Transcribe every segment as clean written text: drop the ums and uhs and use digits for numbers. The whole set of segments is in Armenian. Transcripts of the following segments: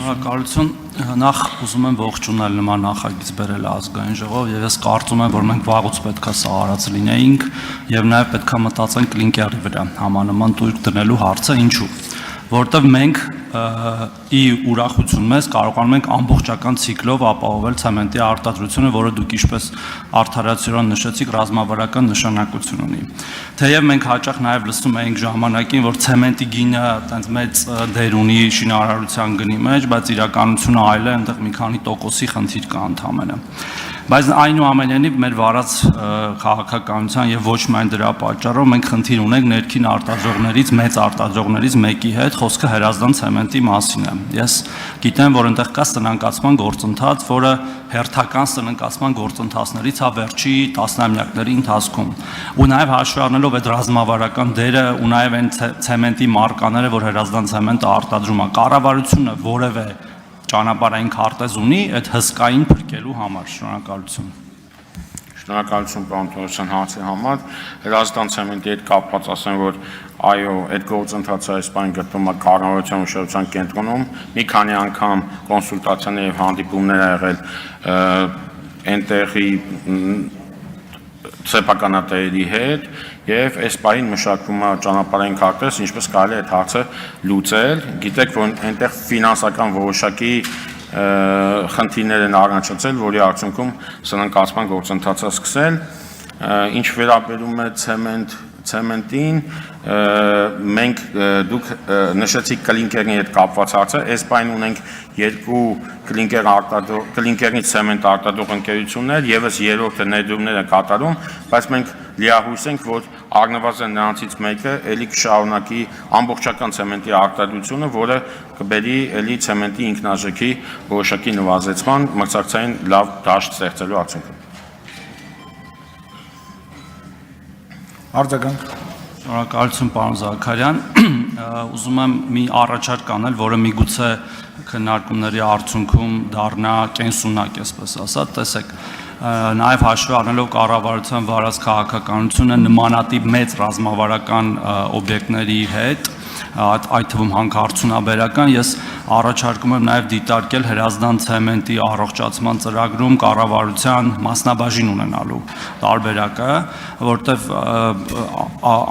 Շնորհակալություն, նախ ուզում եմ ողջունել նման նախագիծ բերել ազգային ժողով եւ ես կարծում եմ, որ մենք վաղուց պետք է սա արած լինեինք եւ նաեւ պետք է մտածենք կլինկերի վրա համանման տույր դնելու հարցը ինչու, որտեւ մենք ի ուրախություն մեզ կարողանում ենք ամբողջական ցիկլով ապահովել ցեմենտի արտադրությունը, որը դուք ինչպես արդարացիորեն նշեցիք, ռազմավարական նշանակություն ունի։ Թեև մենք հաճախ նաև լսում էինք ժամանակին, որ ցեմենտի գինը այտենց մեծ դեր ունի շինարարության գնի մեջ, բայց իրականությունը այլ է, այնտեղ մի քանի տոկոսի խնդիր կա ընդհանրապես։ Բայց այնուամենայնիվ մեր վարած քաղաքականության եւ ոչ միայն դրա պատճառով մենք խնդիր ունենք ներքին արտադրողներից, մեծ արտադրողներից մեկի հետ, խոսքը հերազդան ցեմենտի մասին է։ Ես գիտեմ, որ այնտեղ կա սնանկացման գործընթաց, որը հերթական սնանկացման գործընթացներից է վերջի տասնամյակների ընթացքում։ Ու նաեւ հաշվի առնելով այդ ռազմավարական դերը ու նաեւ այն ցեմենտի մարկաները, որ հերազդան ցեմենտը արտադրում է, կառավարությունը որևէ ճանապարհային քարտեզ ունի այդ հսկային փրկելու համար։ Շնորհակալություն։ Շնորհակալություն պարոն Թորոսյան հարցի համար։ Հրազդան ցեմենտի հետ կապված ասեմ, որ այո, այդ գործընթացը այս բան գտնվում է կառավարության ուշադրության կենտրոնում։ Մի քանի անգամ կոնսուլտացիաներ եւ հանդիպումներ ա եղել այնտեղի սեփականատերերի հետ եւ այս բանին մշակվում է ճանապարհային քարտեզ, ինչպես կարելի է այդ հարցը լուծել։ Գիտեք, որ այնտեղ ֆինանսական որոշակի խնդիրներ են առաջացել, որի արդյունքում սնանկացման գործընթացը սկսել։ Ինչ վերաբերում է ցեմենտին, մենք դուք նշեցիք կլինկերի հետ կապված հարցը, այս բան ունենք երկու կլինկերից ցեմենտ արտադրող ընկերություններ, եւս երրորդը ներդրումներ է կատարում, բայց մենք լիահույս ենք, որ առնվազն նրանցից մեկը ելի կշարունակի ամբողջական ցեմենտի արտադրությունը, որը կբերի ելի ցեմենտի ինքնարժեքի որոշակի նվազեցման, մրցակցային լավ դաշտ ստեղծելու արդյունքում։ Արձագանք։ Շնորհակալություն պարոն Զաքարյան, ուզում եմ մի առաջարկ անել, որը միգուցե քննարկումների արդյունքում դառնա կենսունակ, այսպես ասած, տեսեք, նաև հաշվի առնելով կառավարության վարած քաղաքականությունը նմանատիպ մեծ ռազմավարական օբյեկտների հետ, այդ թվում հանքարդյունաբերական, ես առաջարկում եմ նաև դիտարկել հրազդան ցեմենտի առողջացման ծրագրում կառավարության մասնաբաժին ունենալու տարբերակը, որտեղ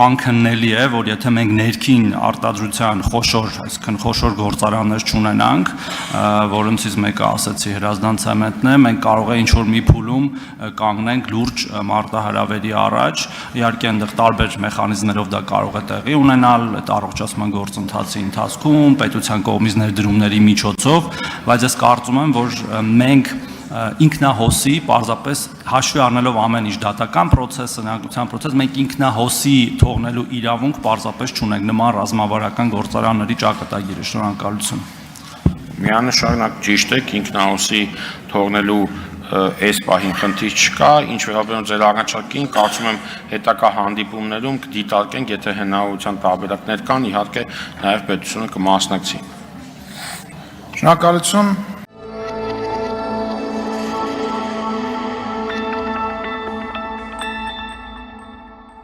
անքննելի է, որ եթե մենք ներքին արտադրության այսինքն խոշոր գործարաններ չունենանք, որոնցից մեկը ասեցի հրազդան ցեմենտն է, մենք կարող է ինչ-որ մի փուլում կանգնենք լուրջ մարտահրավերի առաջ, իհարկե այնտեղ տարբեր մեխանիզմներով դա կարող է տեղի ունենալ, այդ առողջացման գործընթացի ընթացքում, պետության կողմից ներդրումների միջոցով, բայց ես կարծում եմ, որ մենք ինքնահոսի, պարզապես հաշվի առնելով ամեն ինչ դատական process, սնանկության process, մենք ինքնահոսի թողնելու իրավունք պարզապես չունենք նման ռազմավարական գործարանների ճակատագիրը։ Շնորհակալություն։ Միանշանակ ճիշտ եք, ինքնահոսի թողնելու այս պահին խնդիր չկա, ինչ վերաբերում ձեր առաջարկին, կարծում եմ հետագա հանդիպումներում կդիտարկենք, եթե հնարավորության տարբերակներ կան, իհարկե նաև պետությունը կմասնակցի։ Շնորհակալություն։